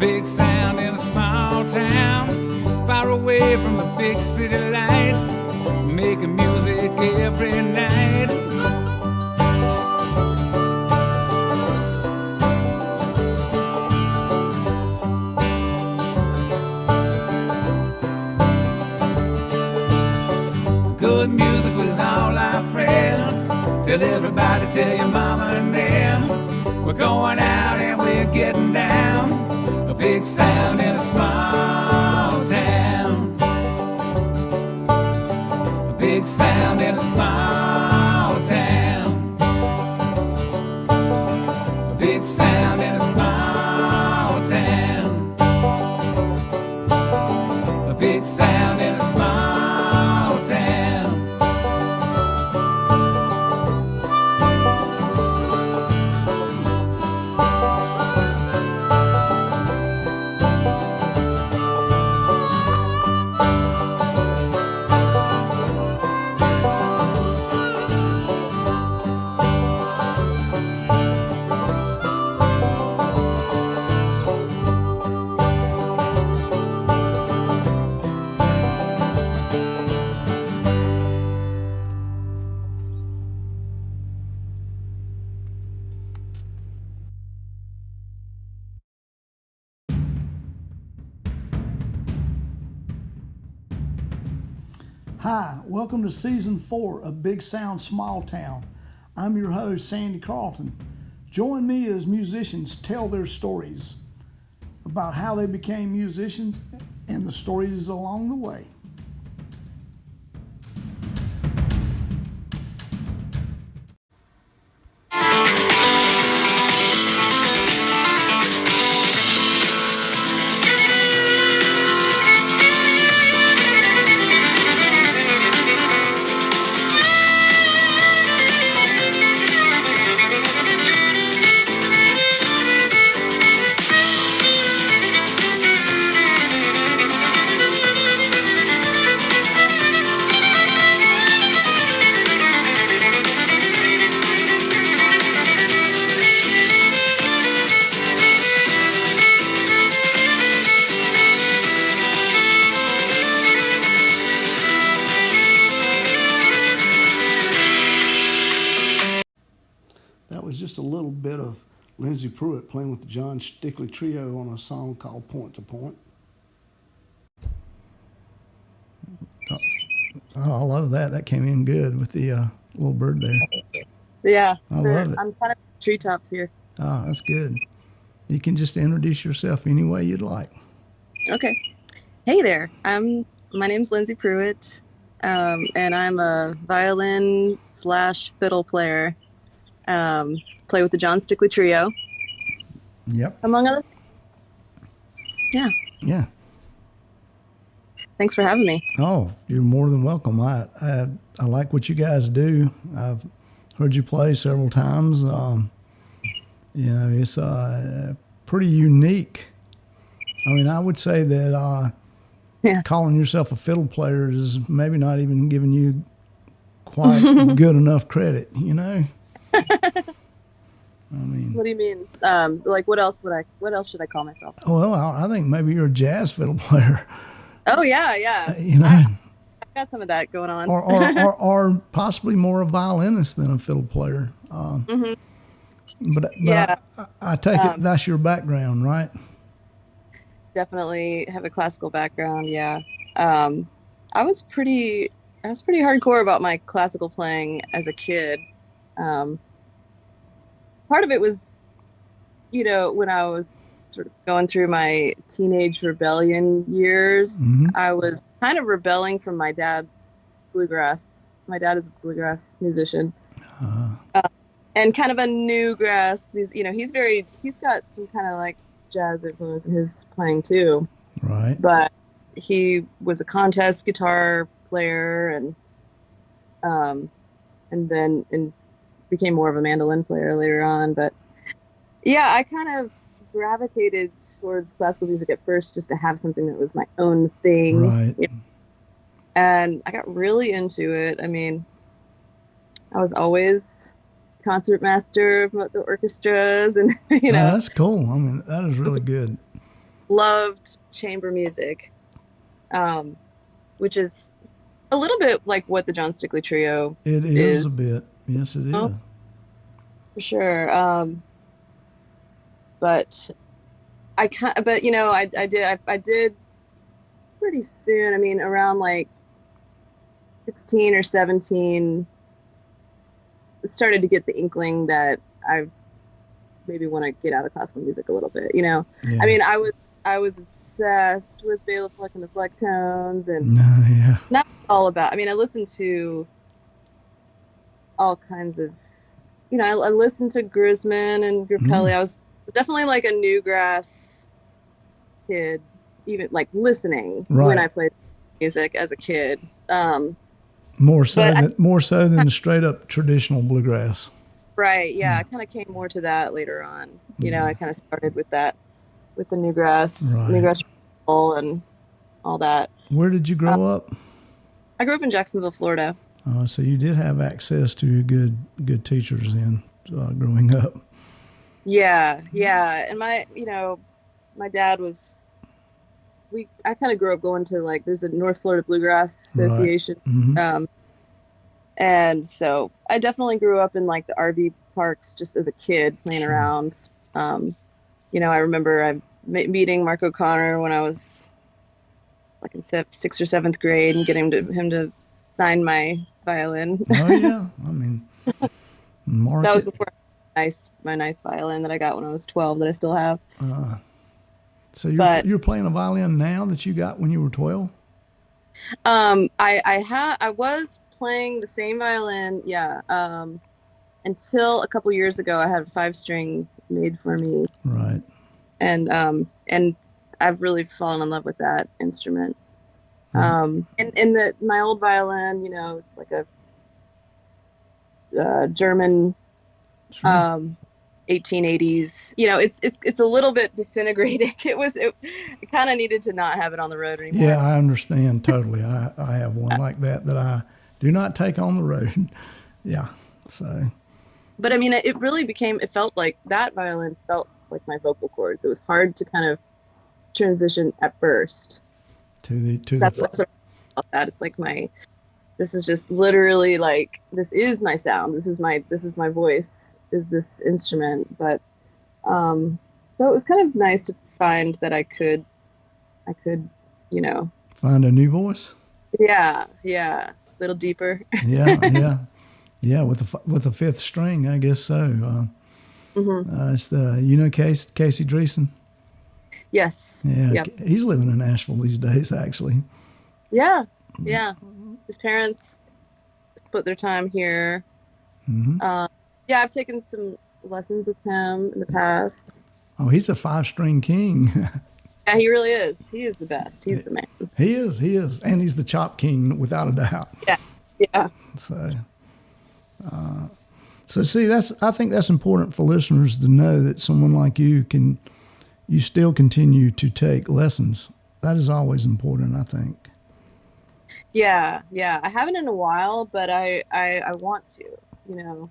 big sound in a small town, far away from the big city lights, making music every night. Good music with all our friends. Tell everybody, tell your mama and them. We're going out and we're getting down. A big sound in a small town. A big sound in a small town. A big sound in a small town. A big sound in a small town. Hi, welcome to Season 4 of Big Sound Small Town. I'm your host, Sandy Carlton. Join me as musicians tell their stories about how they became musicians and the stories along the way. That was just a little bit of Lyndsey Pruett playing with the John Stickley Trio on a song called Point to Point. Oh, I love that. That came in good with the little bird there. Yeah. I love it. I'm kind of treetops here. Oh, that's good. You can just introduce yourself any way you'd like. Okay. Hey there. My name's Lyndsey Pruett, and I'm a violin / fiddle player. Play with the John Stickley Trio. Yep. Among other. Yeah. Yeah. Thanks for having me. Oh, you're more than welcome. I like what you guys do. I've heard you play several times. It's pretty unique. I mean, I would say that calling yourself a fiddle player is maybe not even giving you quite good enough credit, you know? I mean, what do you mean? Like, what else should I call myself? Well, I think maybe you're a jazz fiddle player. Oh yeah. You know, I got some of that going on. or possibly more a violinist than a fiddle player. But yeah, I take it that's your background, right? Definitely have a classical background. Yeah. I was pretty hardcore about my classical playing as a kid. Part of it was, when I was sort of going through my teenage rebellion years, I was kind of rebelling from my dad's bluegrass. My dad is a bluegrass musician, and kind of a newgrass. He's got some kind of like jazz influence in his playing too. Right. But he was a contest guitar player, and then became more of a mandolin player later on. But yeah, I kind of gravitated towards classical music at first just to have something that was my own thing. Right. And I got really into it. I mean, I was always concertmaster of the orchestras, and Oh, that's cool. I mean, that is really good. loved chamber music, which is a little bit like what the John Stickley Trio It is a bit. Yes, it is. For sure. But I did pretty soon. I mean, around like 16 or 17, started to get the inkling that I maybe want to get out of classical music a little bit. Yeah. I mean, I was obsessed with Bela Fleck and the Flecktones, and not all about. I mean, I listened to all kinds of, I listened to Grisman and Grappelli. I was definitely like a newgrass kid, even like listening when I played music as a kid. More so than the straight up traditional bluegrass. Right. Yeah. I kind of came more to that later on. I kind of started with that, with the newgrass and all that. Where did you grow up? I grew up in Jacksonville, Florida. So you did have access to good teachers then, growing up. Yeah. And my dad was, I kind of grew up going to, like, there's a North Florida Bluegrass Association. Right. Mm-hmm. And so I definitely grew up in like the RV parks just as a kid playing around. I remember meeting Mark O'Connor when I was like in 6th or 7th grade and getting him to sign my violin. Oh yeah. I mean, Mark. That was before my nice violin that I got when I was 12 that I still have. So you're playing a violin now that you got when you were 12? I was playing the same violin, until a couple years ago. I had a 5-string made for me. Right. And I've really fallen in love with that instrument. And my old violin, it's like a German, 1880s. It's a little bit disintegrating. It kind of needed to not have it on the road anymore. Yeah, I understand totally. I have one like that I do not take on the road. Yeah. So. But I mean, it felt like that violin felt like my vocal cords. It was hard to kind of transition at first. That's what about that. It's like this is just literally like, this is my sound. This is my voice, is this instrument. But, so it was kind of nice to find that I could, find a new voice. Yeah. A little deeper. Yeah. With a 5th string, I guess so. It's Casey Dreesen. Yes. Yeah. Yep. He's living in Nashville these days, actually. Yeah. His parents put their time here. I've taken some lessons with him in the past. Oh, he's a 5-string king. Yeah, he really is. He is the best. He's the man. He is. And he's the chop king, without a doubt. Yeah. So see, I think that's important for listeners to know, that someone like you still continue to take lessons. That is always important, I think. Yeah. I haven't in a while, but I want to, Well,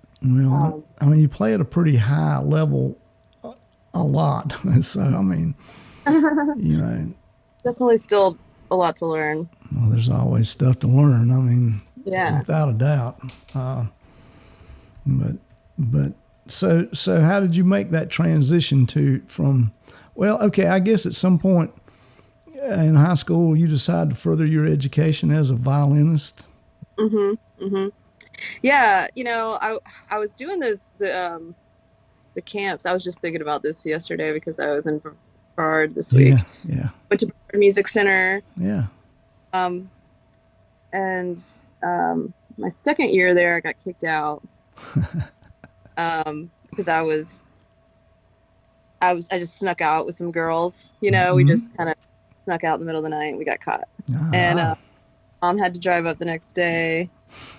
I mean, you play at a pretty high level a lot. So, I mean, Definitely still a lot to learn. Well, there's always stuff to learn. I mean, without a doubt. But so how did you make that transition I guess at some point in high school you decided to further your education as a violinist? Yeah, I was doing the camps. I was just thinking about this yesterday because I was in Brevard this week. Yeah. Went to Brevard Music Center. Yeah. And my second year there, I got kicked out. Because I just snuck out with some girls. We just kind of snuck out in the middle of the night and we got caught. And Mom had to drive up the next day.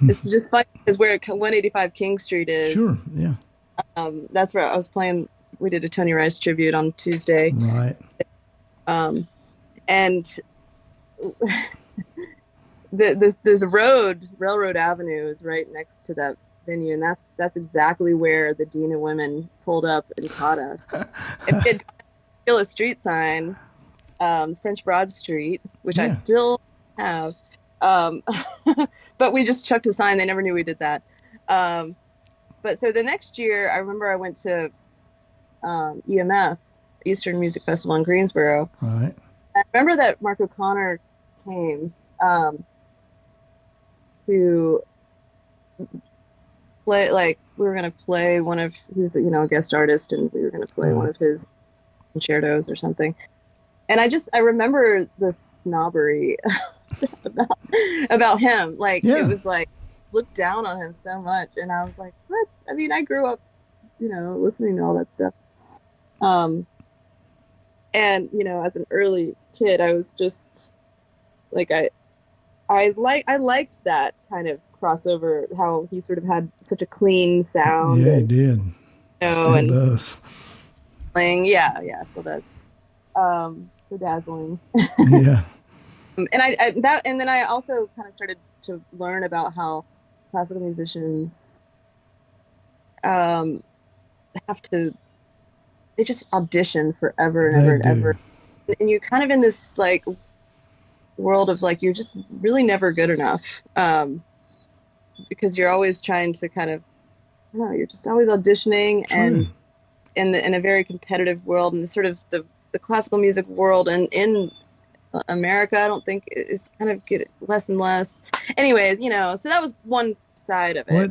It's just funny because where 185 King Street is. Sure, yeah. That's where I was playing. We did a Tony Rice tribute on Tuesday. Right. And there's a Railroad Avenue is right next to that venue, and that's exactly where the Dean of Women pulled up and caught us. If we had feel a street sign, French Broad Street, which I Yeah. still have. But we just chucked a sign. They never knew we did that. But so the next year, I remember I went to EMF, Eastern Music Festival in Greensboro. Right. I remember that Mark O'Connor came to play, like, we were going to play one of, he was, a guest artist, and we were going to play one of his concertos or something. And I remember the snobbery about him. Like, it was like, looked down on him so much. And I was like, what? I mean, I grew up, listening to all that stuff. And, as an early kid, I was just like, I liked that kind of crossover, how he sort of had such a clean sound. Yeah, he did. Still does. Playing, yeah, still does. So dazzling. Yeah. And then I also kind of started to learn about how classical musicians they just audition forever and ever and ever. And you're kind of in this like world of like, you're just really never good enough. Because you're always trying to kind of, I don't know, you're just always auditioning. True. And in a very competitive world, and sort of the classical music world and in America, I don't think it's kind of get less and less. Anyways, so that was one side of it. Well,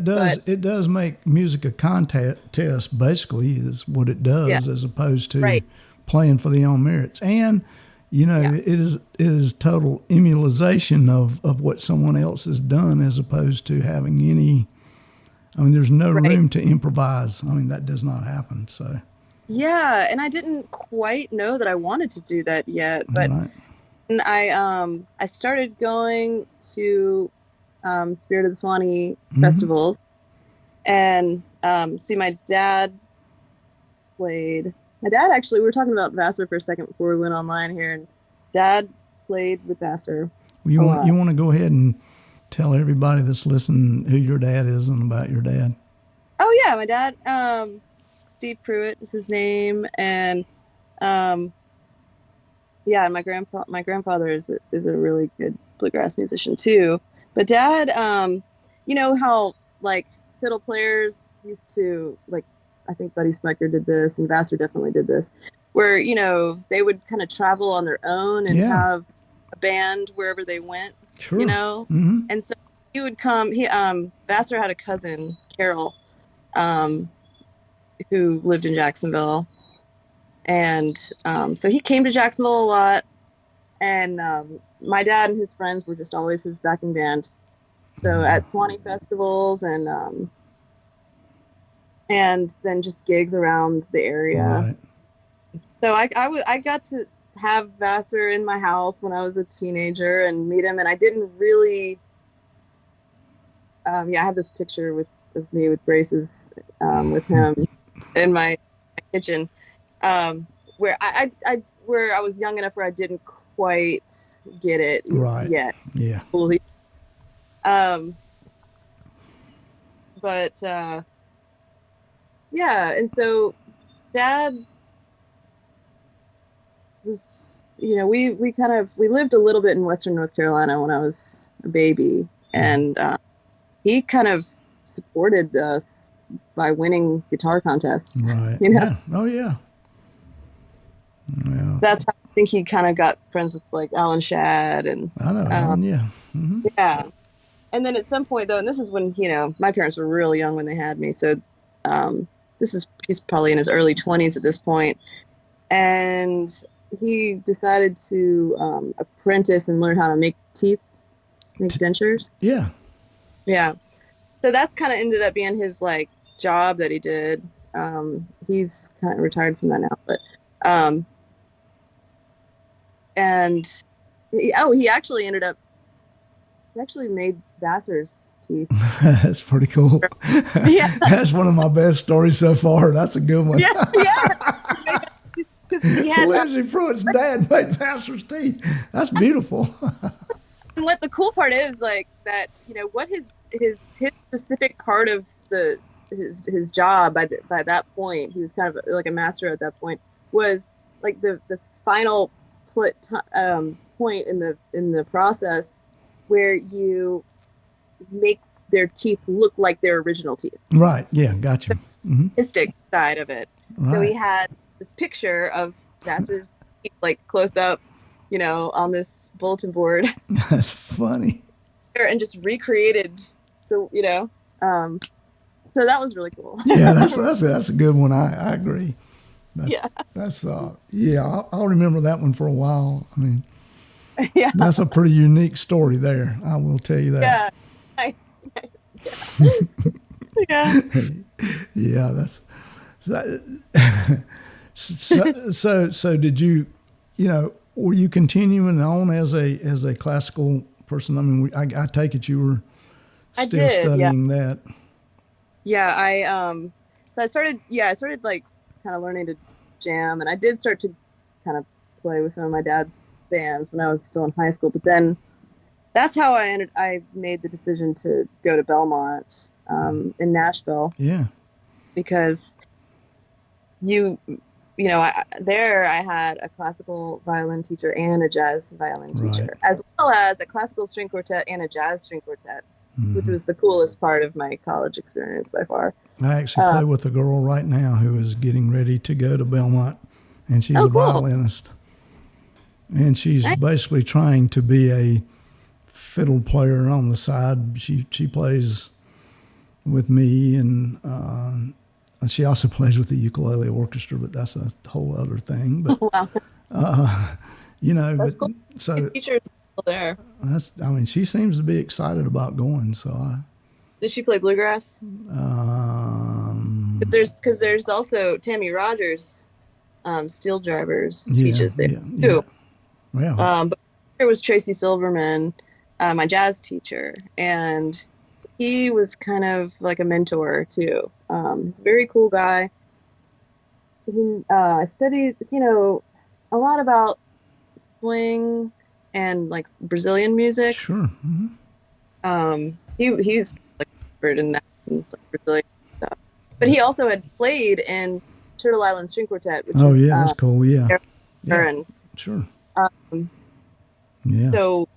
it does make music a contest, basically, is what it does, as opposed to playing for the own merits. And, it is total emulation of what someone else has done, as opposed to having any, there's no room to improvise. That does not happen, so. Yeah, and I didn't quite know that I wanted to do that yet, but and I started going to Spirit of the Swanee festivals, and see, my dad played. My dad actually, we were talking about Vassar for a second before we went online here, and Dad played with Vassar. Well, you want to go ahead and tell everybody that's listening who your dad is and about your dad? Oh yeah, my dad, Steve Pruett is his name, and my grandfather is a really good bluegrass musician too. But Dad, how like fiddle players used to, like, I think Buddy Smucker did this, and Vassar definitely did this, where they would kind of travel on their own and have a band wherever they went. Sure. And so he would come. Vassar had a cousin, Carol, who lived in Jacksonville. And so he came to Jacksonville a lot. And my dad and his friends were just always his backing band. So at Swanee festivals and then just gigs around the area. Right. So I got to have Vassar in my house when I was a teenager and meet him. And I didn't really, I have this picture of me with braces with him in my kitchen, where I was young enough where I didn't quite get it yet. Yeah. Fully. And so Dad was, we lived a little bit in Western North Carolina when I was a baby, and he kind of supported us by winning guitar contests. Right. Yeah. Oh yeah. Yeah. That's how I think he kind of got friends with like Alan Shadd and. I know Alan. Yeah. Mm-hmm. Yeah. And then at some point though, and this is when my parents were real young when they had me, so he's probably in his early 20s at this point, and he decided to apprentice and learn how to make dentures. Yeah. Yeah. So that's kind of ended up being his like job that he did. He's kind of retired from that now, but he actually made Vassar's teeth. That's pretty cool. Yeah. That's one of my best stories so far. That's a good one. Yeah. Lyndsey Pruett's dad made Vassar's teeth. That's beautiful. And what the cool part is, like, that, what his specific part of his job by that point, he was kind of like a master at that point, was like the final point in the process where you make their teeth look like their original teeth. Right. Yeah. Gotcha. The artistic side of it. Right. So he had this picture of that's his teeth, like close up, on this bulletin board. That's funny. And just recreated the, so that was really cool. Yeah, that's a good one. I agree. I'll remember that one for a while. I mean, yeah, that's a pretty unique story there. I will tell you that. Yeah, nice. Yeah. Yeah, that's so. Did you, were you continuing on as a classical person? I mean, I take it you were still studying that. Yeah, so I started like kind of learning to jam, and I did start to kind of play with some of my dad's bands when I was still in high school. But then that's how I made the decision to go to Belmont in Nashville. Yeah, because I had a classical violin teacher and a jazz violin teacher, as well as a classical string quartet and a jazz string quartet. Which was the coolest part of my college experience by far. I actually play with a girl right now who is getting ready to go to Belmont, and she's a violinist. And she's basically trying to be a fiddle player on the side. She plays with me, and she also plays with the ukulele orchestra, but that's a whole other thing. But wow. That's cool. So the teacher's still there. She seems to be excited about going. So Does she play bluegrass? Because there's also Tammy Rogers, Steel Drivers teaches there too. Yeah. But there was Tracy Silverman, my jazz teacher, and he was kind of like a mentor too. He's a very cool guy. He studied, a lot about swing and like Brazilian music. Sure. Mm-hmm. He's like expert in that and Brazilian stuff. But he also had played in Turtle Island String Quartet. Which that's cool. Yeah. And, sure. So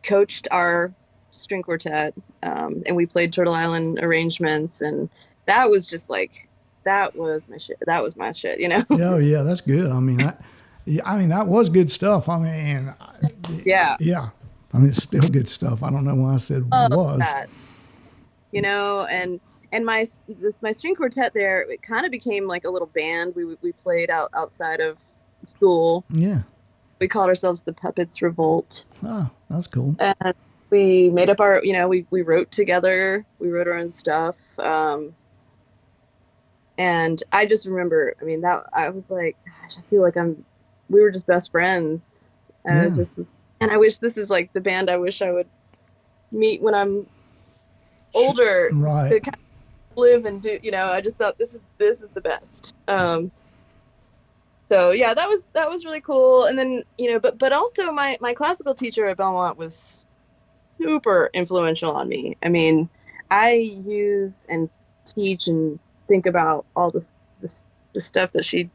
coached our string quartet, and we played Turtle Island arrangements, and that was just like, that was my shit. Oh yeah, that's good. That was good stuff. Yeah. It's still good stuff. I don't know why I said was. That. And my string quartet there, it kind of became like a little band. We played outside of school. Yeah. We called ourselves the Puppets Revolt. Oh, that's cool. And we made up our, we wrote together. We wrote our own stuff. And I just remember, that I was like, gosh, I feel like we were just best friends. And and I wish this is like the band I wish I would meet when I'm older. Right. To kind of live and do, I just thought this is the best. So yeah, that was really cool. And then, but also my classical teacher at Belmont was super influential on me. I use and teach and think about all the stuff that she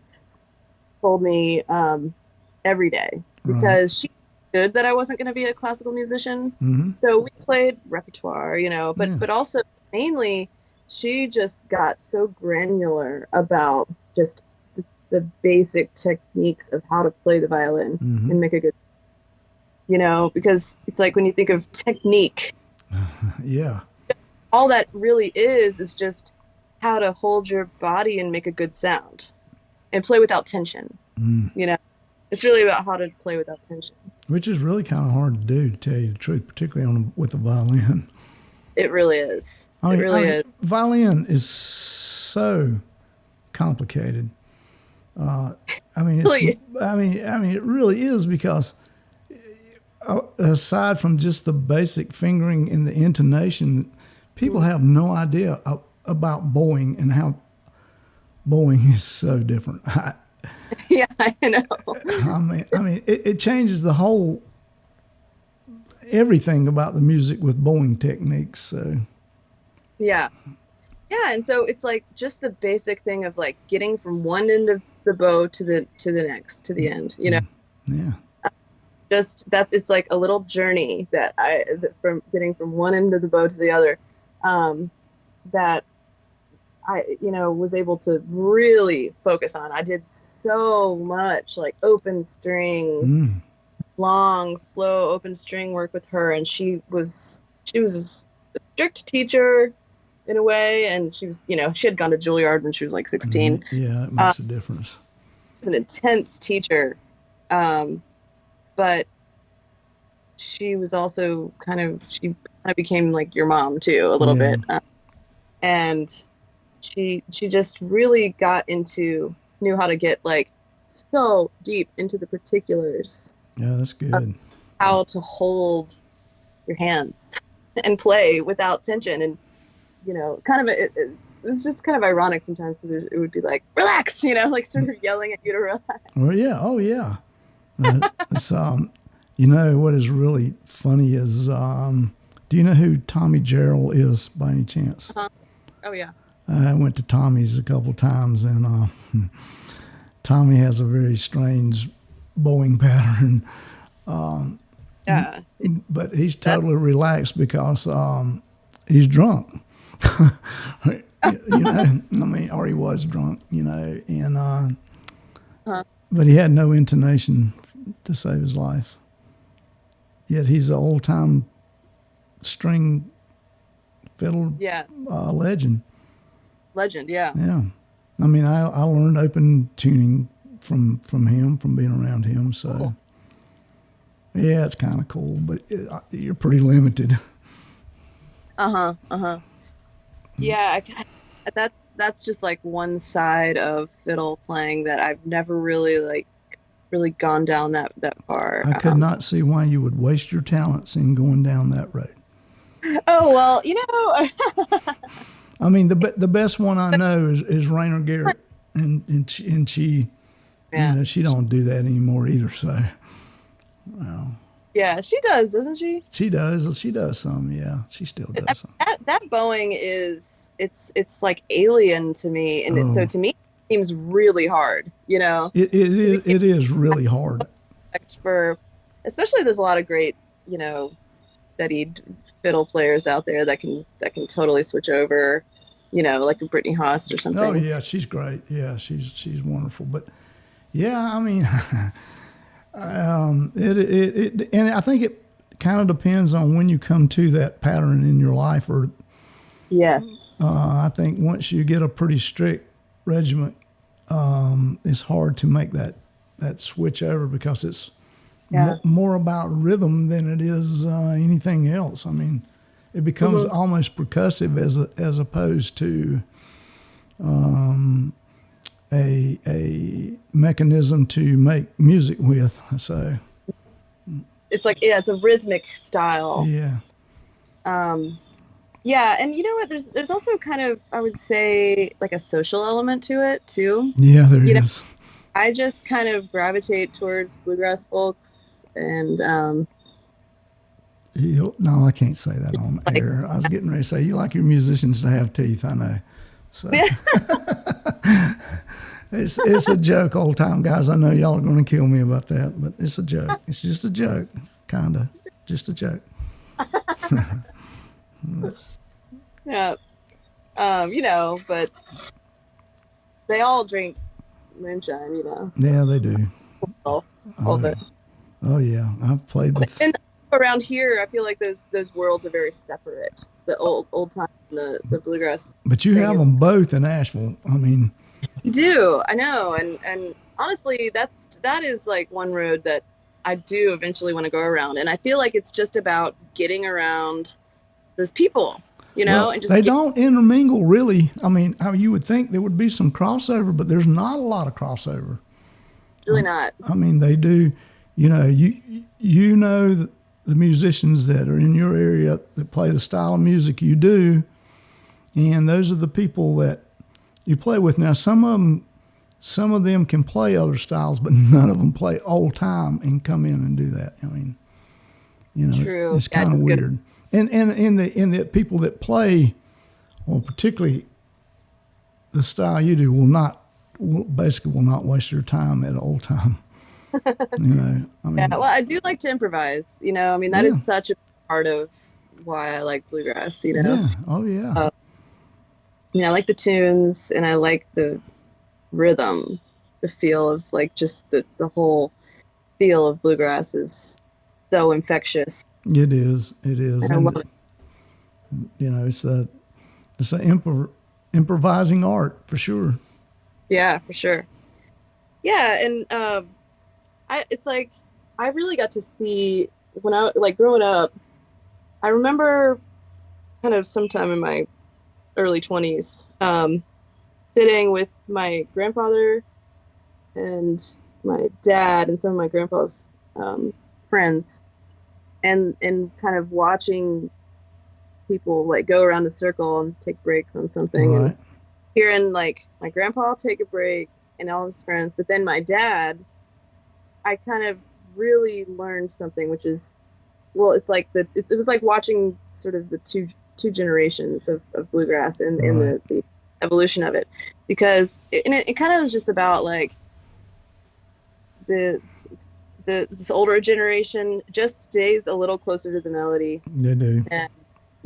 told me every day, because she understood that I wasn't going to be a classical musician. Mm-hmm. So we played repertoire, but also mainly she just got so granular about just the basic techniques of how to play the violin and make a good, because it's like when you think of technique, all that really is just how to hold your body and make a good sound and play without tension. It's really about how to play without tension, which is really kind of hard to do, to tell you the truth, particularly with the violin. It really is. It really is. Violin is so complicated. It really is, because aside from just the basic fingering and the intonation, people have no idea about bowing and how bowing is so different. Yeah, I know. It changes the whole everything about the music with bowing techniques. So yeah, and so it's like just the basic thing of like getting from one end of the bow to the next, to the end. Yeah. it's like a little journey from getting from one end of the boat to the other, that I, was able to really focus on. I did so much like open string, long, slow open string work with her. And she was a strict teacher in a way. And she was, she had gone to Juilliard when she was like 16. Yeah, it makes a difference. She's an intense teacher. But she was also she became like your mom too, a little bit. And she just really knew how to get like so deep into the particulars. Yeah, that's good. How to hold your hands and play without tension. And, it's just kind of ironic sometimes because it would be like, relax, like sort of yelling at you to relax. Well, yeah. Oh, yeah. It's, what is really funny is, do you know who Tommy Jarrell is by any chance? Oh, yeah. I went to Tommy's a couple times, and Tommy has a very strange bowing pattern. Yeah. But he's totally relaxed because he's drunk. Or he was drunk, and but he had no intonation to save his life. Yet he's an old-time string fiddle legend. Legend, yeah. Yeah. I mean, I learned open tuning from him, from being around him. So, cool. Yeah, it's kind of cool, but you're pretty limited. Yeah, that's just like one side of fiddle playing that I've never really gone down that far. I could not see why you would waste your talents in going down that road. Oh, well, I mean, the best one I know is Rainer Garrett, and she, she don't do that anymore either. So, well. Yeah, she does, doesn't she? She does. She does some. Yeah, she still does some. That bowing it's like alien to me, and so to me it seems really hard. It is really hard. Especially there's a lot of great steadied fiddle players out there that can totally switch over, like a Brittany Haas or something. Oh yeah, she's great. Yeah, she's wonderful. But yeah, I mean, it and I think it kind of depends on when you come to that pattern in your life. Or yes, I think once you get a pretty strict regiment, it's hard to make that switch over because it's more about rhythm than it is anything else. I mean, it becomes almost percussive as opposed to a mechanism to make music with. So it's like it's a rhythmic style. Yeah. Yeah, and you know what? There's also kind of, I would say, like a social element to it too. Yeah, there is. I just kind of gravitate towards bluegrass folks, and no, I can't say that on air. I was getting ready to say you like your musicians to have teeth. I know. So it's a joke, old time guys. I know y'all are going to kill me about that, but it's a joke. It's just a joke, kind of, just a joke. Yeah, but they all drink moonshine, Yeah, they do. All of it. Oh yeah, I've played with. And around here, I feel like those worlds are very separate. The old time, and the bluegrass. But you have them both in Asheville. I mean. You do. I know, and honestly, that is like one road that I do eventually want to go around, and I feel like it's just about getting around those people. And just they don't intermingle really. I mean, you would think there would be some crossover, but there's not a lot of crossover. Really not. I mean, they do. You know the musicians that are in your area that play the style of music you do, and those are the people that you play with. Now, some of them can play other styles, but none of them play old time and come in and do that. I mean, True. It's kind of weird. Good. And in the people that play, well, particularly the style you do, will not waste their time at old time. I mean, Well, I do like to improvise, I mean, that yeah, is such a part of why I like bluegrass, yeah, oh yeah, Uh, I like the tunes and I like the rhythm, the feel of like just the whole feel of bluegrass is so infectious. it is, And I and love it. it's a improvising art for sure. Yeah, for sure. Yeah, and it's like I really got to see when I like growing up. I remember kind of sometime in my early 20s, sitting with my grandfather and my dad and some of my grandpa's friends, and kind of watching people like go around a circle and take breaks on something, and Right, hearing like my grandpa take a break and all his friends, but then my dad, I kind of really learned something, which is, well, it's like it was like watching sort of the two generations of bluegrass and right, the evolution of it, because it kind of was just about like the this older generation just stays a little closer to the melody, they do. and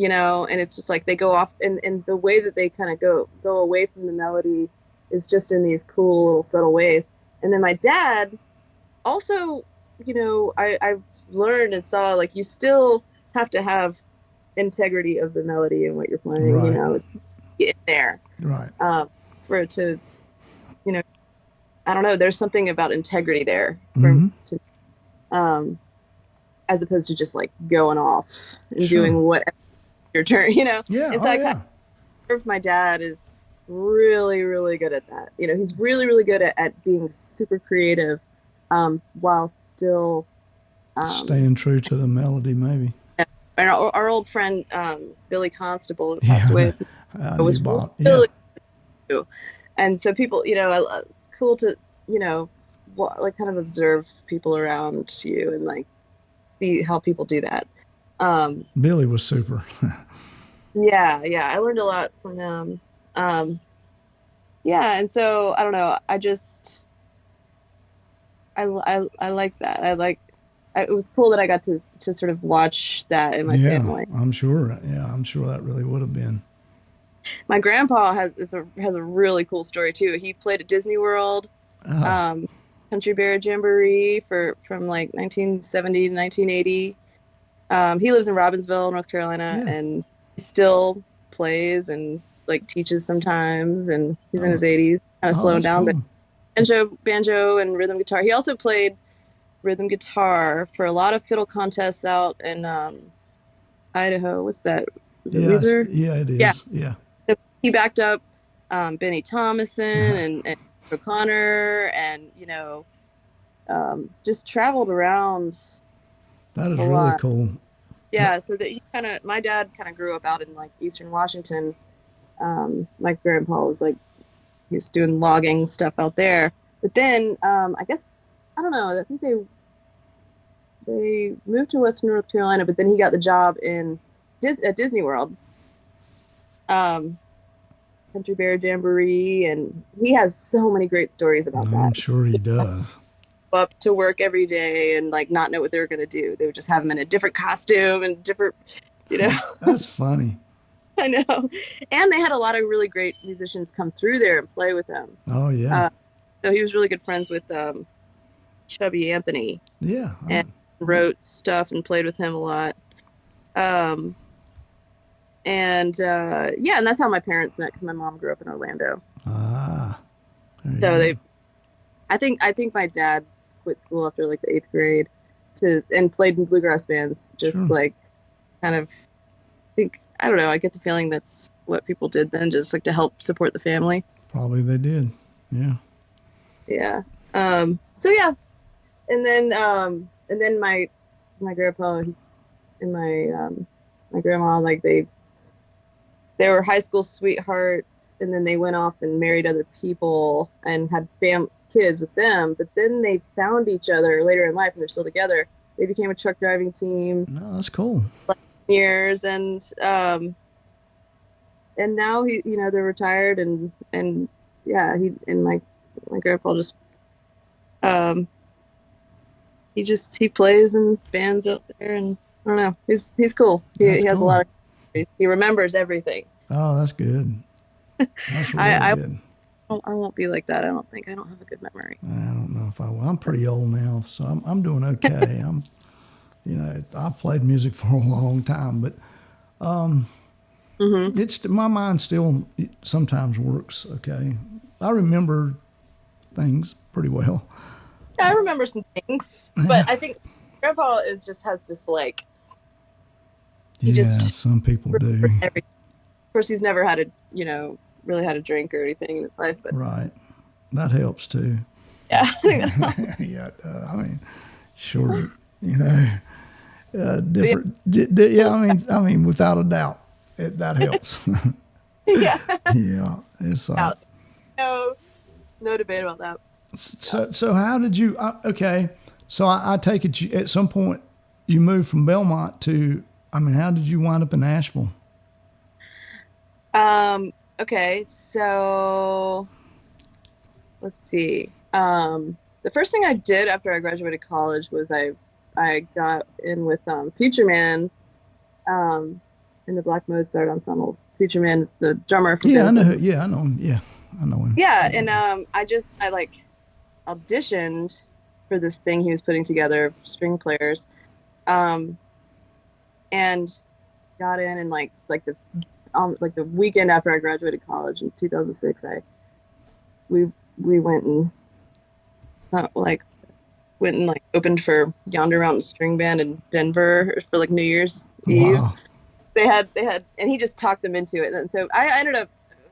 and it's just like they go off, and the way that they kind of go away from the melody is just in these cool little subtle ways. And then my dad also, I've learned and saw like you still have to have integrity of the melody and what you're playing, Right, get there, right, for it to, you know, I don't know, there's something about integrity there mm-hmm. as opposed to just like going off and Sure, doing what your turn, yeah, And so oh I kind yeah, of, my dad is really, really good at that. He's really, really good at being super creative, while still, staying true to the melody, maybe. and our old friend, Billy Constable, who passed Yeah, away, I knew was Bob. Yeah, really cool. And so people, it's cool to, like kind of observe people around you and like see how people do that. Billy was super. Yeah, yeah, I learned a lot from him. Yeah, and so I don't know. I like that. It was cool that I got to sort of watch that in my Yeah, family. I'm sure. Yeah, I'm sure that really would have been. My grandpa has a really cool story too. He played at Disney World, Ah, um, Country Bear Jamboree from like 1970 to 1980. He lives in Robbinsville, North Carolina, yeah. and he still plays and like teaches sometimes. And he's in Oh, his 80s, kind of oh, slowing that's down, but cool. banjo and rhythm guitar. He also played rhythm guitar for a lot of fiddle contests out in Idaho. What's that? Is it Yes, Weezer? yeah, it Yeah. is. Yeah. So he backed up Benny Thomason and O'Connor, and just traveled around That is a really lot. cool. Yeah, so that my dad kind of grew up out in like Eastern Washington. My grandpa was like, he was doing logging stuff out there. But then, I guess, I don't know, I think they moved to Western North Carolina, but then he got the job at Disney World, Country Bear Jamboree, and he has so many great stories about I'm that. sure he does. Up to work every day and like not know what they were going to do. They would just have him in a different costume and different, you know. That's funny. I know. And they had a lot of really great musicians come through there and play with him. Oh yeah. So he was really good friends with Chubby Anthony, Yeah. and wrote stuff and played with him a lot. And that's how my parents met, because my mom grew up in Orlando. Ah. So I think my dad quit school after like the 8th grade and played in bluegrass bands, just Sure. like kind of I don't know, I get the feeling that's what people did then, just like to help support the family. Probably they did. Yeah. Yeah. So yeah. And then my grandpa and my grandma, like they were high school sweethearts, and then they went off and married other people and had kids with them, but then they found each other later in life and they're still together. They became a truck driving team. No, that's cool. Years, and now they're retired, and yeah, he and my grandpa just he plays in bands out there, and I don't know. He's cool. He has a lot of. He remembers everything. Oh, that's good. That's really I good. I won't be like that. I don't think. I don't have a good memory. I don't know if I will. I'm pretty old now, so I'm doing okay. I played music for a long time, but it's my mind still sometimes works okay. I remember things pretty well. Yeah, I remember some things, but I think Grandpa has this like. Some people do. Of course, he's never had really had a drink or anything in his life, but right, that helps too. Yeah. Yeah, I mean, sure, different. Yeah, I mean, without a doubt, that helps. Yeah. Yeah, it's no debate about that. So how did you? Okay, so I take it at some point you moved from Belmont to. I mean, how did you wind up in Nashville? Okay, so let's see. The first thing I did after I graduated college was I got in with Future Man in the Black Mozart Ensemble. Future Man is the drummer for I know. Yeah, I know him. Yeah, I know him. Yeah, and I like auditioned for this thing he was putting together of string players, and got in, and like the weekend after I graduated college in 2006, we went and opened for Yonder Mountain String Band in Denver for like New Year's Eve. They had, and he just talked them into it. And so I ended up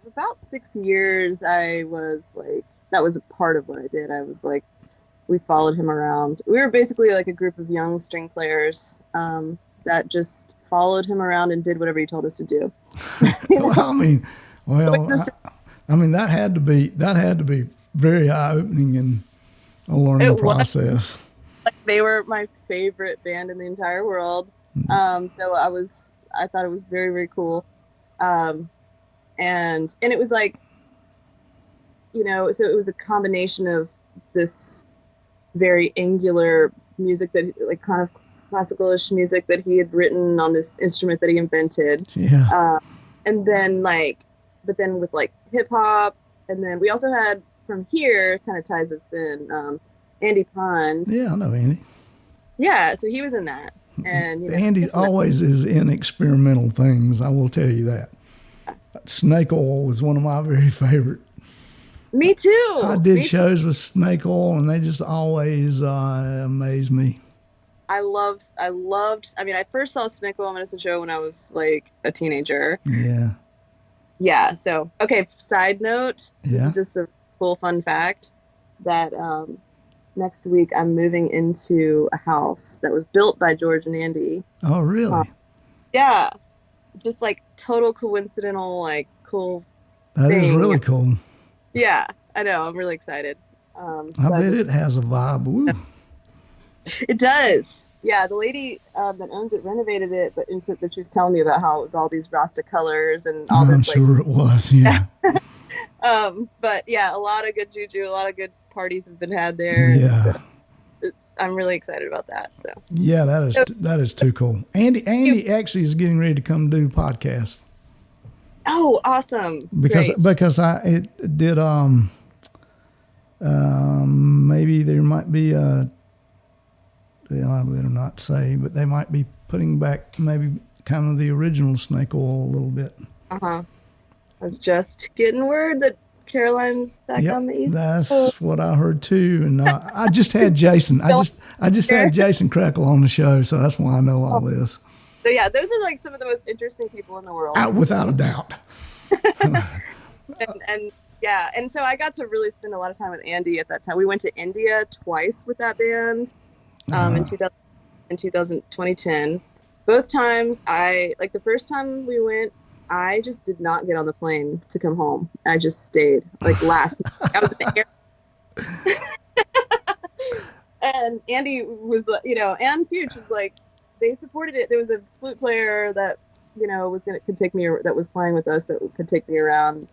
about 6 years. I was like, that was a part of what I did. I was like, we followed him around. We were basically like a group of young string players that just followed him around and did whatever he told us to do. I mean, that had to be very eye-opening and a learning process. Like, they were my favorite band in the entire world. So I thought it was very, very cool. And it was like, so it was a combination of this very angular music that, like, kind of classical-ish music that he had written on this instrument that he invented. Yeah. And then but then with like hip hop, and then we also had from here, kind of ties us in, Andy Pond. Yeah, I know Andy. Yeah, so he was in that. And Andy always is in experimental things, I will tell you that. Snake Oil was one of my very favorite. Me too. I did shows with Snake Oil, and they just always amaze me. I first saw Snake Oil Medicine Show when I was like a teenager. Yeah. Yeah. So, okay. Side note. Yeah. This is just a cool fun fact that next week I'm moving into a house that was built by George and Andy. Oh, really? Yeah. Just like total coincidental, like cool. That thing. is really cool. Yeah, I know. I'm really excited. I bet it has a vibe. Ooh. It does. Yeah, the lady that owns it renovated it, but she was telling me about how it was all these Rasta colors and all I'm this. sure it was, yeah. But yeah, a lot of good juju, a lot of good parties have been had there. Yeah. So I'm really excited about that. So. Yeah, that is too cool. Andy actually is getting ready to come do the podcast. Oh, awesome! Because it did maybe there might be I better not say, but they might be putting back maybe kind of the original Snake Oil a little bit. I was just getting word that Caroline's back on the East That's Coast. what I heard too, and I just had Jason. I just had Jason Crackle on the show, so that's why I know all this. So yeah, those are like some of the most interesting people in the world. Without a doubt. and so I got to really spend a lot of time with Andy at that time. We went to India twice with that band in 2010. Both times, the first time we went, I just did not get on the plane to come home. I just stayed last. I was in the air. And Andy was, and Fuge was like, they supported it. There was a flute player that, could take me, that was playing with us, that could take me around.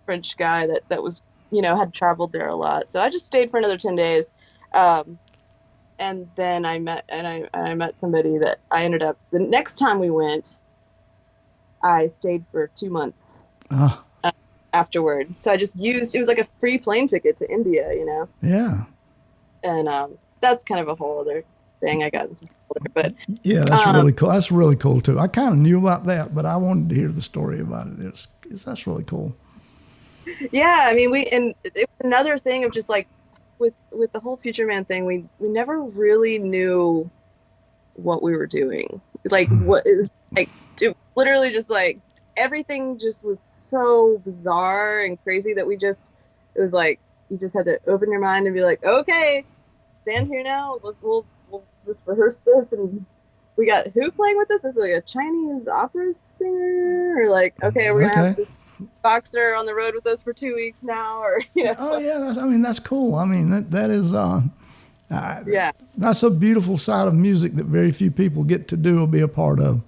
French guy that was, had traveled there a lot. So I just stayed for another 10 days. And then I met somebody that I ended up, the next time we went, I stayed for 2 months afterward. So I just used, it was like a free plane ticket to India, you know? Yeah. And that's kind of a whole other thing I got in some trouble there. But Yeah, that's really cool. That's really cool too. I kind of knew about that, but I wanted to hear the story about it. That's really cool. yeah, I mean, and it was another thing of just like with the whole Future Man thing, we never really knew what we were doing. Like what it was like, it literally just like everything just was so bizarre and crazy that it was like you just had to open your mind and be like, okay, stand here now. We'll just rehearse this. And we got who playing with us? This is like a Chinese opera singer, or like, okay, we're gonna have this boxer on the road with us for 2 weeks now, or you know. Oh yeah, that's cool. I mean that is yeah, that's a beautiful side of music that very few people get to do or be a part of.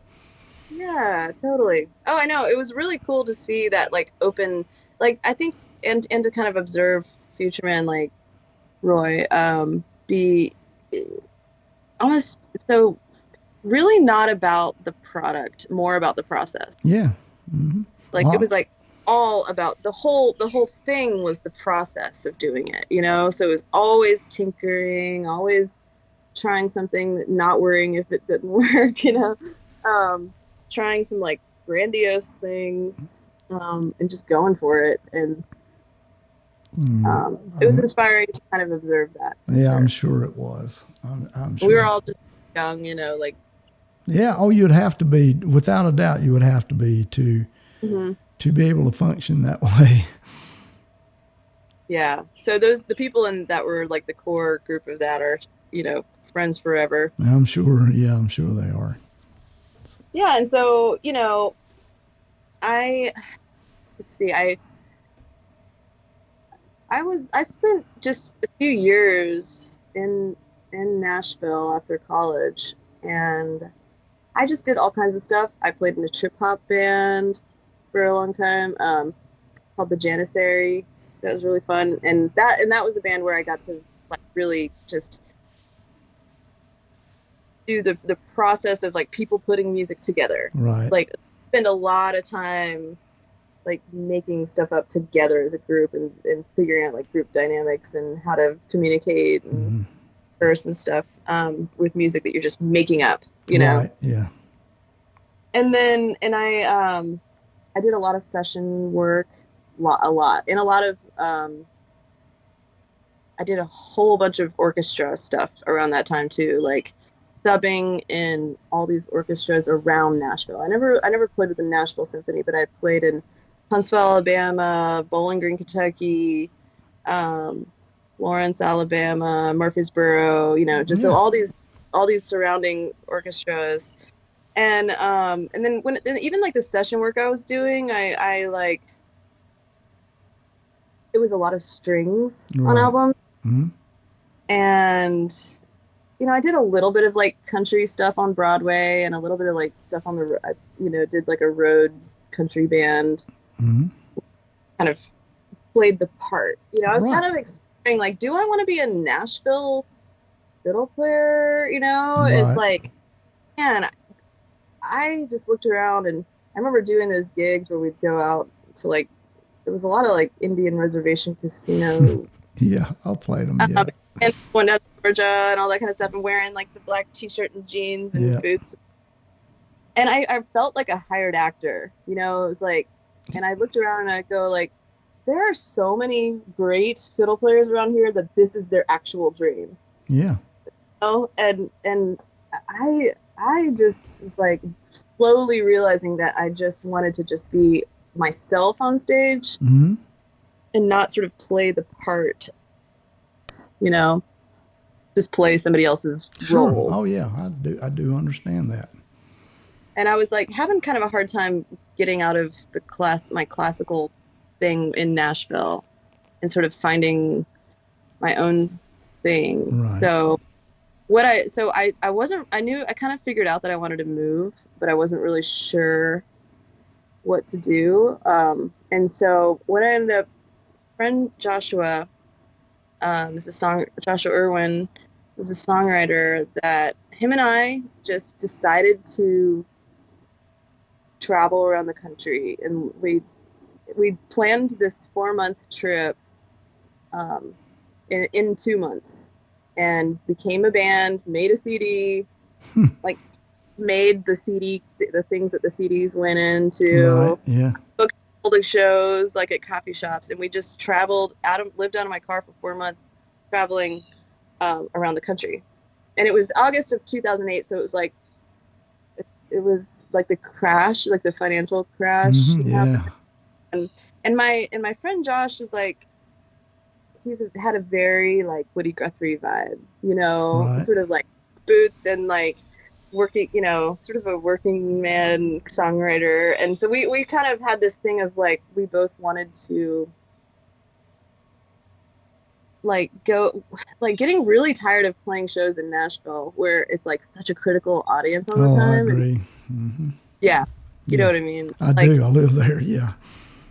Yeah, totally. Oh, I know. It was really cool to see that like open, like I think, and to kind of observe Future Man like Roy be almost so really not about the product, more about the process. Yeah. Mm-hmm. Like it was like all about the whole thing was the process of doing it, you know? So it was always tinkering, always trying something, not worrying if it didn't work, you know? Trying some like grandiose things, and just going for it. And it was inspiring to kind of observe that. Yeah, I'm sure it was. I'm sure. We were all just young, you know, like. Yeah. Oh, you'd have to be, without a doubt, you would have to be to be able to function that way. Yeah. So the people that were like the core group of that are, you know, friends forever. I'm sure. Yeah, I'm sure they are. Yeah. And so, you know, I spent just a few years in Nashville after college, and I just did all kinds of stuff. I played in a trip hop band for a long time, called the Janissary. That was really fun, and that was a band where I got to like really just do the process of like people putting music together. Right. Like spend a lot of time like making stuff up together as a group and figuring out like group dynamics and how to communicate and verse and stuff with music that you're just making up, you know? Right. Yeah. And then, I did a lot of session work, a lot. And a lot of, I did a whole bunch of orchestra stuff around that time too, like subbing in all these orchestras around Nashville. I never played with the Nashville Symphony, but I played in Huntsville, Alabama, Bowling Green, Kentucky, Lawrence, Alabama, Murfreesboro, you know, just so all these surrounding orchestras. And then even like the session work I was doing, I like, it was a lot of strings on albums. Mm-hmm. And, you know, I did a little bit of like country stuff on Broadway and a little bit of like stuff on did like a road country band. Mm-hmm. Kind of played the part, you know. I was kind of exploring, like, do I want to be a Nashville fiddle player? You know, it's like, man, I just looked around and I remember doing those gigs where we'd go out to like, there was a lot of like Indian reservation casino. Yeah, I'll play them. Yeah. And going down to Georgia and all that kind of stuff and wearing like the black t-shirt and jeans and boots. And I felt like a hired actor, you know. It was like, and I looked around and I go like, there are so many great fiddle players around here that this is their actual dream. Yeah. You know? And I just was like slowly realizing that I just wanted to just be myself on stage and not sort of play the part, you know, just play somebody else's role. Oh yeah, I do understand that. And I was like having kind of a hard time getting out of my classical thing in Nashville and sort of finding my own thing. Right. So I knew, I kind of figured out that I wanted to move, but I wasn't really sure what to do. And so what I ended up, friend Joshua is a Joshua Irwin was a songwriter that him and I just decided to travel around the country, and we planned this 4-month trip in 2 months, and became a band, made a CD, like made the CD, the things that the CDs went into, Right. Yeah. booked all the shows like at coffee shops, and we just traveled lived out of my car for 4 months, traveling around the country. And it was August of 2008, so it was like the crash, like the financial crash happened. And my friend Josh is like, had a very like Woody Guthrie vibe, Right. sort of like boots and like working, sort of a working man songwriter. And so we kind of had this thing of like, we both wanted to like go, like getting really tired of playing shows in Nashville where it's like such a critical audience all the time. I agree. Yeah. You know what I mean? I do. I live there. Yeah.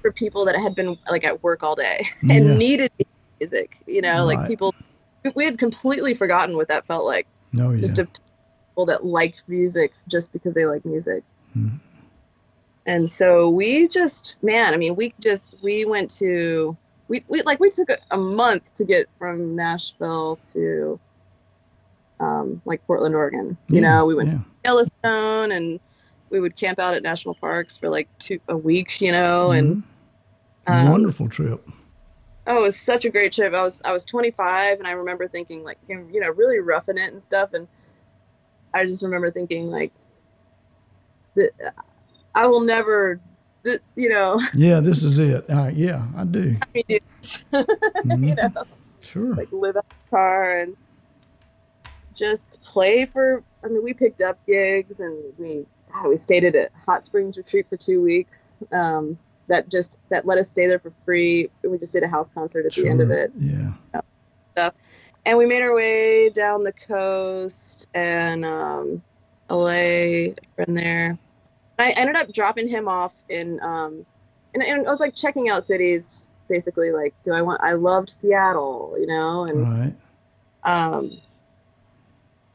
For people that had been like at work all day and needed music, like people, we had completely forgotten what that felt like. Just people that liked music just because they like music. And so we just, we went to, we took a month to get from Nashville to like Portland, Oregon. We went to Yellowstone, and we would camp out at national parks for like a week, and wonderful trip. Oh, it was such a great trip. I was 25, and I remember thinking like, really roughing it and stuff. And I just remember thinking like, I will never, Yeah, this is it. Yeah, I do. Sure. Like live out the car and just play for. We picked up gigs, and we stayed at a Hot Springs retreat for 2 weeks. That let us stay there for free. We just did a house concert at the end of it. Yeah. Stuff. And we made our way down the coast, and LA, a friend there. I ended up dropping him off in and I was like checking out cities, basically like, I loved Seattle, and right.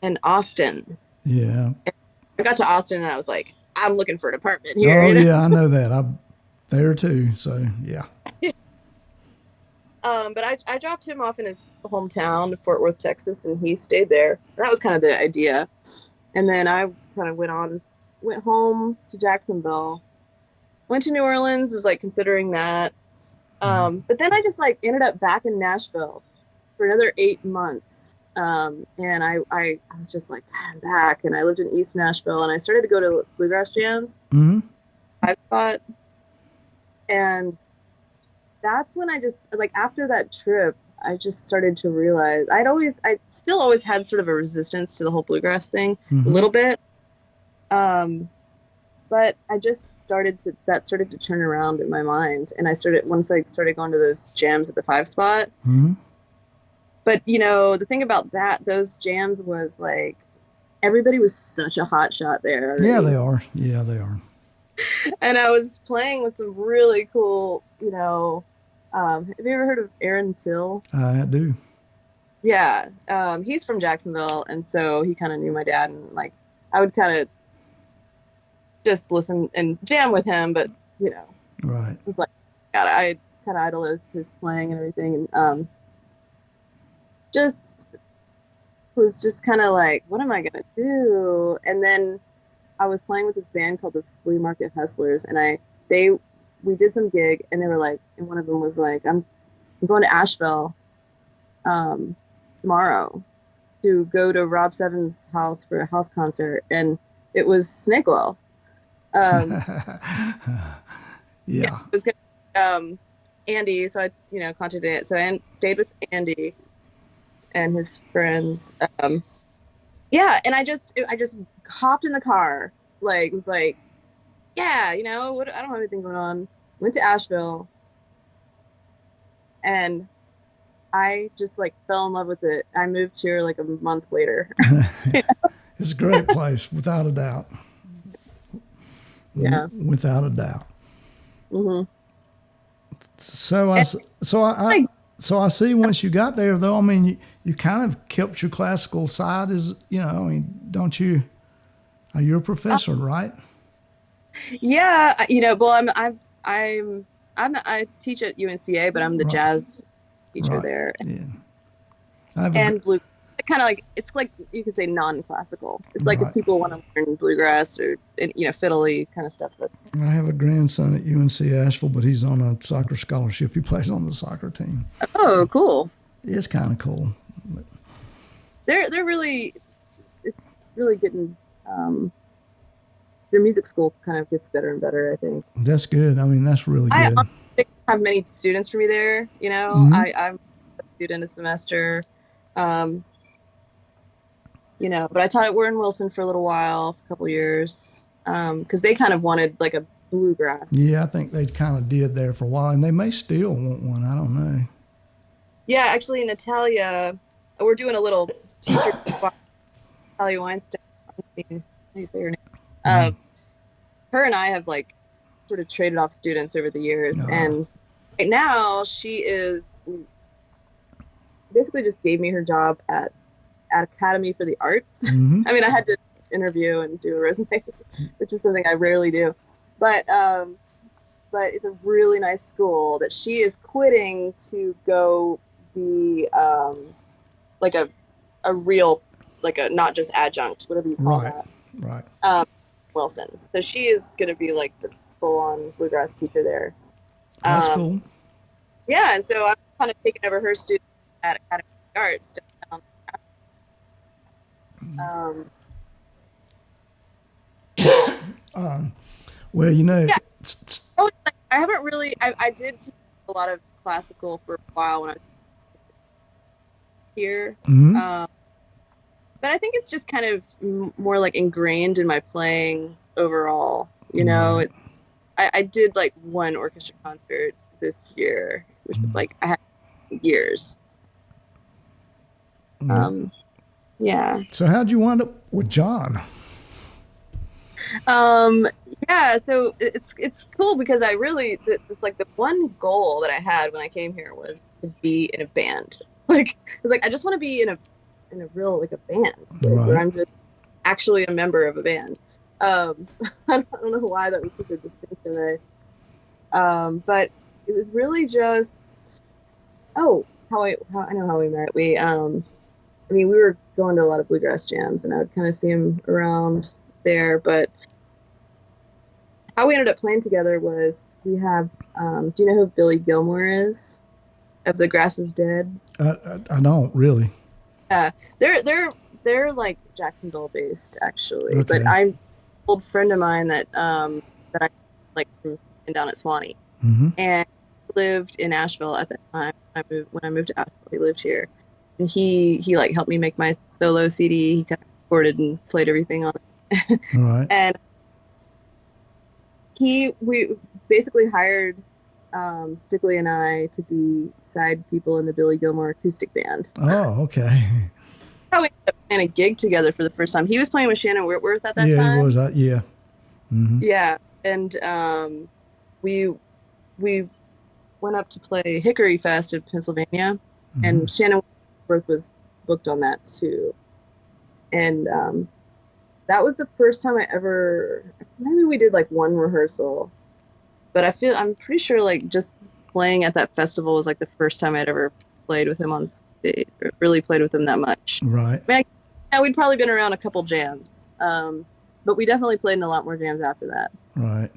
And Austin. Yeah. And I got to Austin, and I was like, I'm looking for an apartment here. Yeah, I know that. I'm there too, so yeah. But I dropped him off in his hometown, Fort Worth, Texas, and he stayed there. That was kind of the idea. And then I kind of went home to Jacksonville, went to New Orleans, was like considering that. But then I just like ended up back in Nashville for another 8 months. And I was just like, I'm back. And I lived in East Nashville, and I started to go to bluegrass jams. I thought, and that's when I just, like, after that trip, I just started to realize I still always had sort of a resistance to the whole bluegrass thing, a little bit. But I just started to turn around in my mind. And once I started going to those jams at the 5 Spot. But, the thing about those jams was like, everybody was such a hot shot there. Already. Yeah, they are. Yeah, they are. And I was playing with some really cool, have you ever heard of Aaron Till? I do. Yeah. He's from Jacksonville. And so he kind of knew my dad, and like, I would kind of just listen and jam with him. But, right. It was like, God, I kind of idolized his playing and everything. And, was just kind of like, what am I going to do? And then I was playing with this band called the Flea Market Hustlers, and we did some gig, and they were like, and one of them was like, I'm going to Asheville tomorrow to go to Rob Seven's house for a house concert, and it was Snakewell. Yeah. It was good. Andy, so I contacted it. So I stayed with Andy and his friends. And I just hopped in the car, like, was like, yeah, I don't have anything going on. Went to Asheville, and I just like fell in love with it. I moved here like a month later. It's a great place, without a doubt. Yeah, without a doubt. So I So I see once you got there, though, I mean, you kind of kept your classical side as, I mean, don't you? You're a professor, right? Yeah, well, I teach at UNCA, but I'm the Right, jazz teacher right. there, Yeah. I have and blue. Kind of like it's like you could say non-classical. It's like if right. people want to learn bluegrass or fiddly kind of stuff. I have a grandson at UNC Asheville, but he's on a soccer scholarship. He plays on the soccer team. Oh, cool. It's kind of cool. But They're really it's really getting their music school kind of gets better and better, I think. that's good. I mean, that's really I good. honestly don't have many students for me there. Mhm. I'm a student a semester. But I taught at Warren Wilson for a little while, a couple years, because they kind of wanted like a bluegrass. Yeah, I think they kind of did there for a while, and they may still want one. I don't know. Yeah, actually, Natalia, we're doing a little teacher. Natalia Weinstein. How do you say her name? Her and I have like sort of traded off students over the years, and right now she is basically just gave me her job at Academy for the Arts. Mm-hmm. I mean, I had to interview and do a resume, which is something I rarely do, but it's a really nice school that she is quitting to go be like a real, like a not just adjunct, whatever you call that. Right. Wilson. So she is going to be like the full-on bluegrass teacher there. That's cool. Yeah, and so I'm kind of taking over her students at Academy of the Arts. Well, yeah. I haven't really. I did teach a lot of classical for a while when I was here. Mm-hmm. But I think it's just kind of more like ingrained in my playing overall. Right. I did like one orchestra concert this year, which was like I had years. Yeah. So how'd you wind up with John? Yeah, so it's cool because it's like the one goal that I had when I came here was to be in a band. Like I was like, I just want to be in a real like a band, where I'm just actually a member of a band. I don't know why that was such a distinction. But it was really just how I know how we met. We were going to a lot of bluegrass jams, and I would kind of see him around there. But how we ended up playing together was we have. Do you know who Billy Gilmore is? Of The Grass Is Dead. I don't really. Yeah, they're like Jacksonville based actually, okay. But I'm an old friend of mine that I like from down at Swanee, and lived in Asheville at that time. When I moved to Asheville, he lived here, and he like helped me make my solo CD. He kind of recorded and played everything on it. All right. And we basically hired Stickley and I to be side people in the Billy Gilmore acoustic band. Oh, okay. How we ended up playing a gig together for the first time. He was playing with Shannon Whitworth at that time. Yeah, he was. Yeah. Mm-hmm. Yeah, and we went up to play Hickory Fest in Pennsylvania, and Shannon Whitworth was booked on that too. And that was the first time maybe we did like one rehearsal, but I'm pretty sure like just playing at that festival was like the first time I'd ever played with him on stage, or really played with him that much. Right. I mean, we'd probably been around a couple jams, but we definitely played in a lot more jams after that. Right.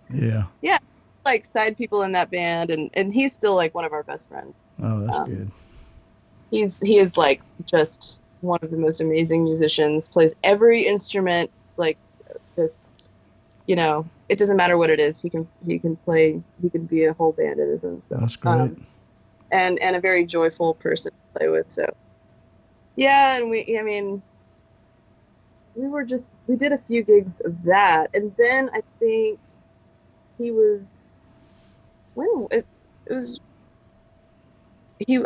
Yeah. Yeah, like side people in that band, and he's still like one of our best friends. Oh, that's good. He is like just one of the most amazing musicians, plays every instrument, like just, it doesn't matter what it is. He can play, he can be a whole band in his own self. That's great. And a very joyful person to play with. So yeah. And we did a few gigs of that. And then I think I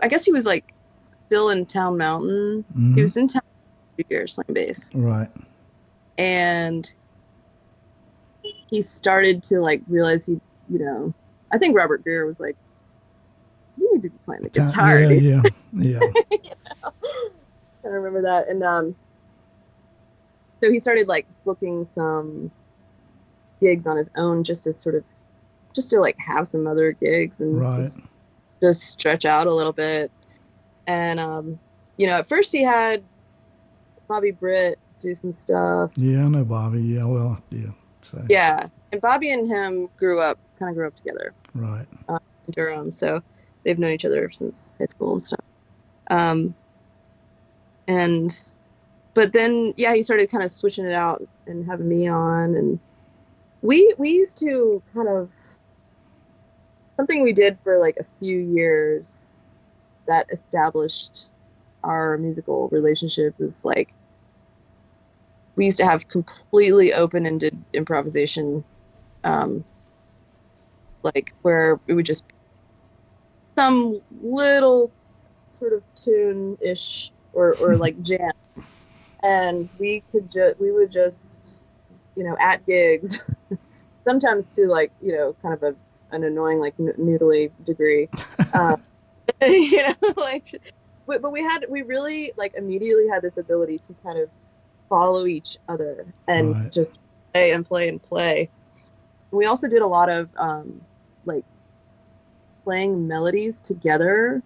guess he was like still in Town Mountain. Mm-hmm. He was in town for 2 years playing bass. Right. And he started to like realize I think Robert Greer was like, you need need to be playing the guitar. Yeah. I remember that. And so he started like booking some gigs on his own just to like have some other gigs and just stretch out a little bit. And at first he had Bobby Britt do some stuff. Yeah, I know Bobby. Yeah, well, yeah. So. Yeah, and Bobby and him grew up together. Right. In Durham, so they've known each other since high school and stuff. But then, he started kind of switching it out and having me on, and we used to kind of, something we did for like a few years that established our musical relationship was like, we used to have completely open-ended improvisation, like where it would just be some little sort of tune-ish or like jam, and we would just at gigs sometimes to like kind of an annoying like noodly degree, like, but we really like immediately had this ability to kind of follow each other and just play and play and play. We also did a lot of like playing melodies together,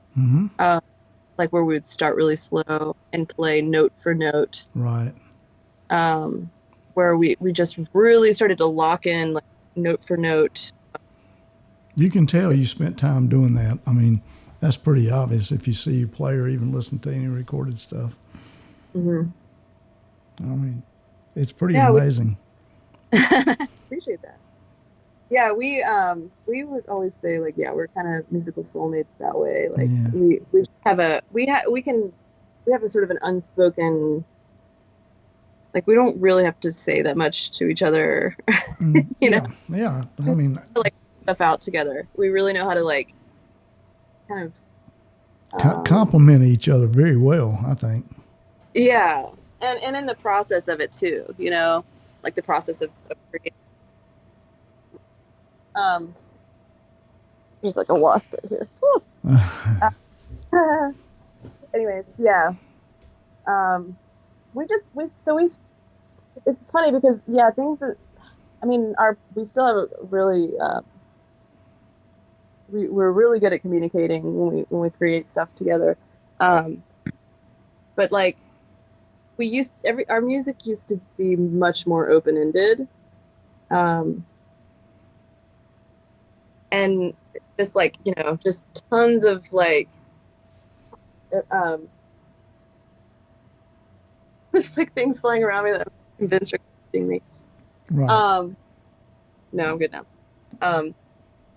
like where we would start really slow and play note for note. Right. Where we just really started to lock in like note for note. You can tell you spent time doing that. I mean, that's pretty obvious if you see you play or even listen to any recorded stuff. Mm-hmm. I mean, it's pretty amazing. Appreciate that. Yeah, we would always say like, we're kind of musical soulmates that way. Like we have a sort of an unspoken, like we don't really have to say that much to each other. you know? Yeah. I mean, like stuff out together. We really know how to like kind of complement each other very well, I think. Yeah. And in the process of it too, like the process of creating. There's like a wasp right here. Anyways, it's funny because things that, I mean, we still have a really we're really good at communicating when we create stuff together, but like our music used to be much more open-ended, and just like just tons of like there's like things flying around me that I'm convinced are hitting me. Right. No, I'm good now.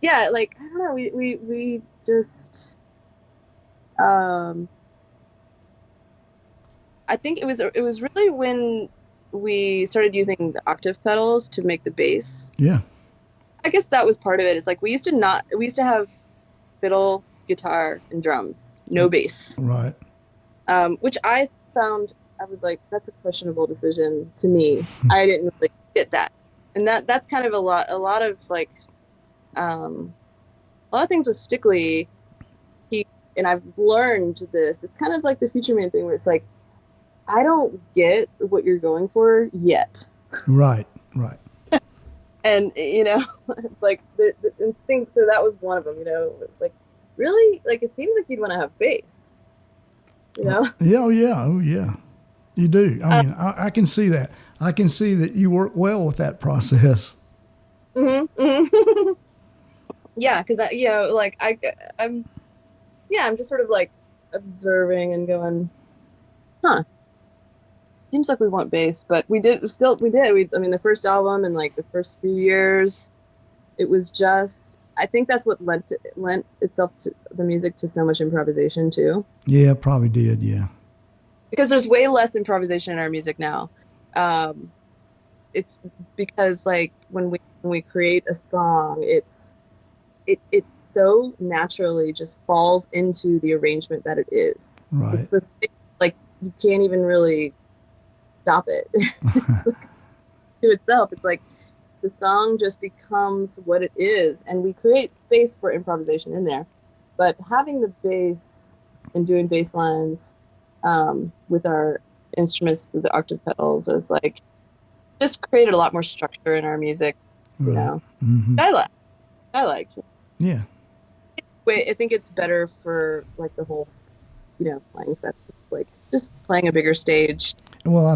Like I don't know, we just I think it was really when we started using the octave pedals to make the bass. Yeah. I guess that was part of it. It's like we used to have fiddle, guitar, and drums, no bass. Right. Which I found, I was like, that's a questionable decision to me. I didn't really get that. And that's kind of a lot of like, a lot of things with Stickley, and I've learned this, it's kind of like the Future Man thing where it's like, I don't get what you're going for yet. Right. And, like, and things, so that was one of them, it's like, really? Like, it seems like you'd want to have bass, Yeah, oh, yeah. You do. I mean, I can see that. I can see that you work well with that process. Mm-hmm. Yeah, because, like, I'm just sort of, like, observing and going, seems like we want bass, but we did. I mean, the first album and like the first few years, it was just, I think that's what lent itself to the music to so much improvisation too. Yeah, probably did. Yeah. Because there's way less improvisation in our music now. It's because like when we create a song, it so naturally just falls into the arrangement that it is. Right. It's just, like you can't even really stop it to itself. It's like the song just becomes what it is, and we create space for improvisation in there. But having the bass and doing bass lines with our instruments through the octave pedals was like just created a lot more structure in our music. You know, I like. Yeah. Wait, I think it's better for like the whole, playing fest, like just playing a bigger stage. Well, I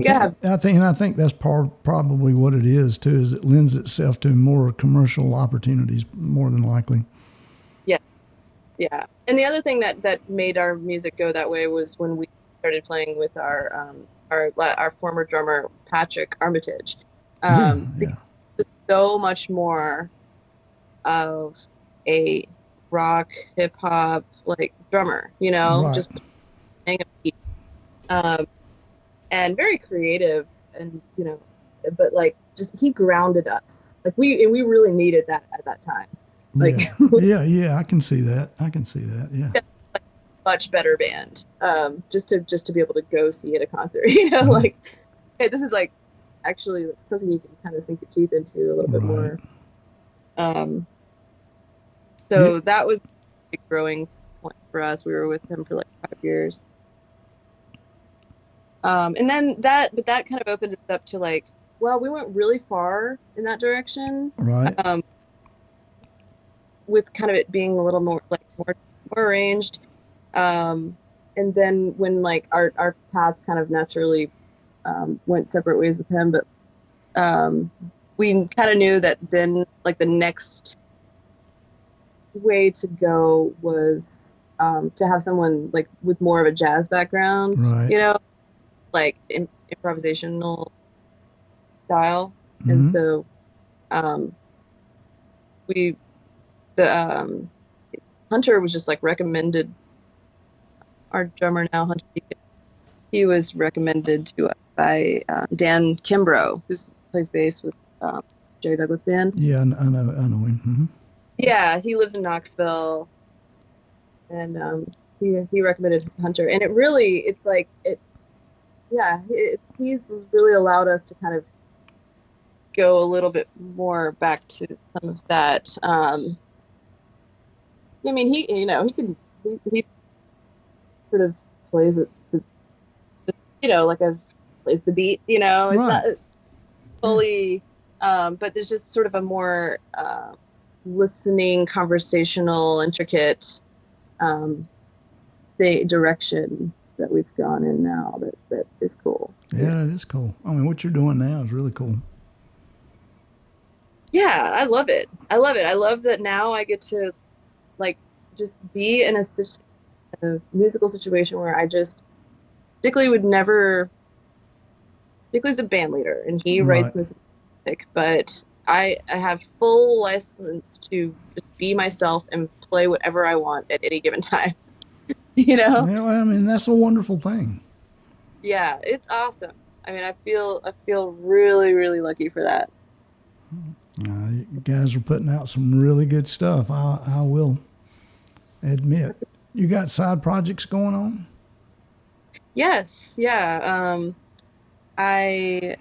think that's probably what it is too. Is it lends itself to more commercial opportunities more than likely. Yeah. And the other thing that made our music go that way was when we started playing with our former drummer Patrick Armitage. Because it's so much more of a rock, hip hop like drummer, just playing a beat, and very creative, and but like just he grounded us. Like we really needed that at that time. Like yeah, I can see that. Yeah. Like, much better band. Just to be able to go see at a concert, like hey, this is like actually something you can kind of sink your teeth into a little bit more. So that was a growing point for us. We were with him for like 5 years. And then that kind of opened us up to like, well, we went really far in that direction. Right. With kind of it being a little more arranged. And then when like our paths kind of naturally went separate ways with him, but we kind of knew that then like the next way to go was to have someone like with more of a jazz background, right. Like improvisational style. And so Hunter was just like recommended. Our drummer now, Hunter, he was recommended to us by Dan Kimbrough, who plays bass with Jerry Douglas Band. Yeah, I know him. Yeah, he lives in Knoxville, and he recommended Hunter, and he's really allowed us to kind of go a little bit more back to some of that. I mean, he sort of plays it, like plays the beat, it's not fully, but there's just sort of a more listening, conversational, intricate the direction that we've gone in now that is cool. Yeah, that is cool. I mean, what you're doing now is really cool. Yeah, I love it. I love that now I get to like just be in a musical situation where I just Stickley's a band leader and he writes music, but I have full license to just be myself and play whatever I want at any given time. Yeah, I mean, that's a wonderful thing. Yeah, it's awesome. I mean, I feel really, really lucky for that. You guys are putting out some really good stuff. I will admit. You got side projects going on? Yes, yeah. I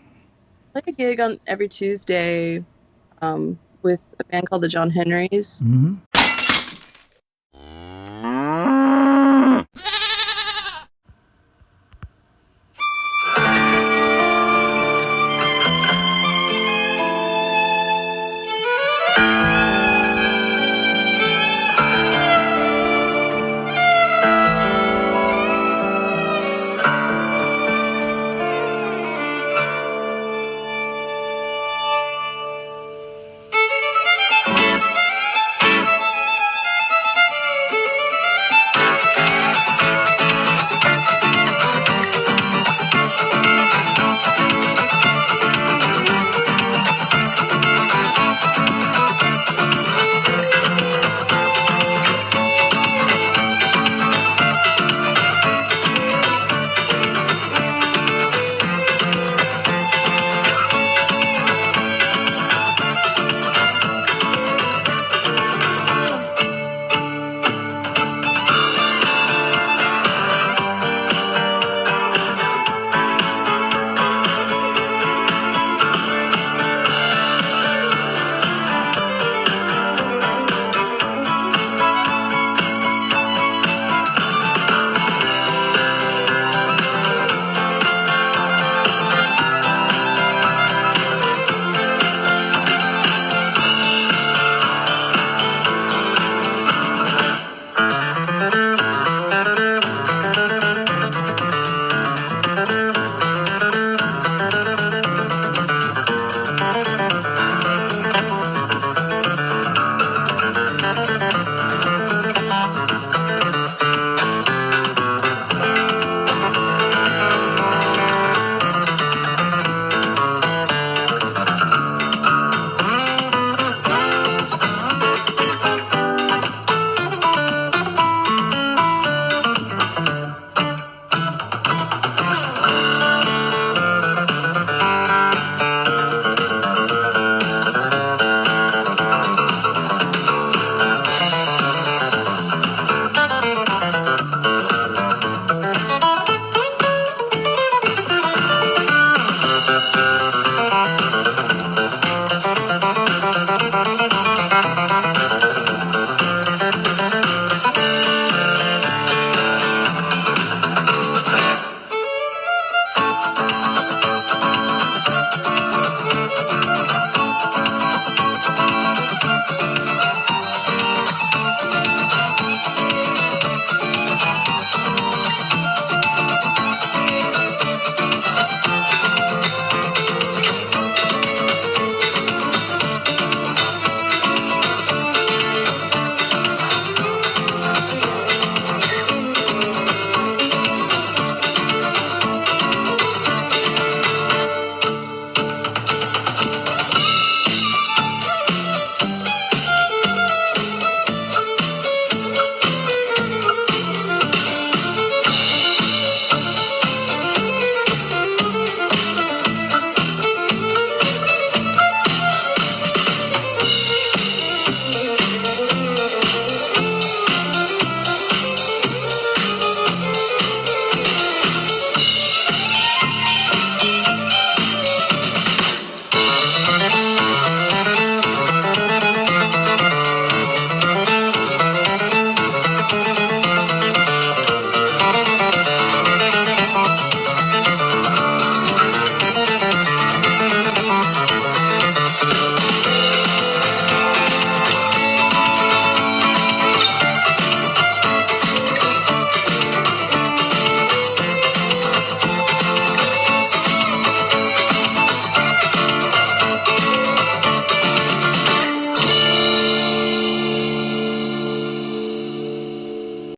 play a gig on every Tuesday with a band called the John Henrys. Mm-hmm.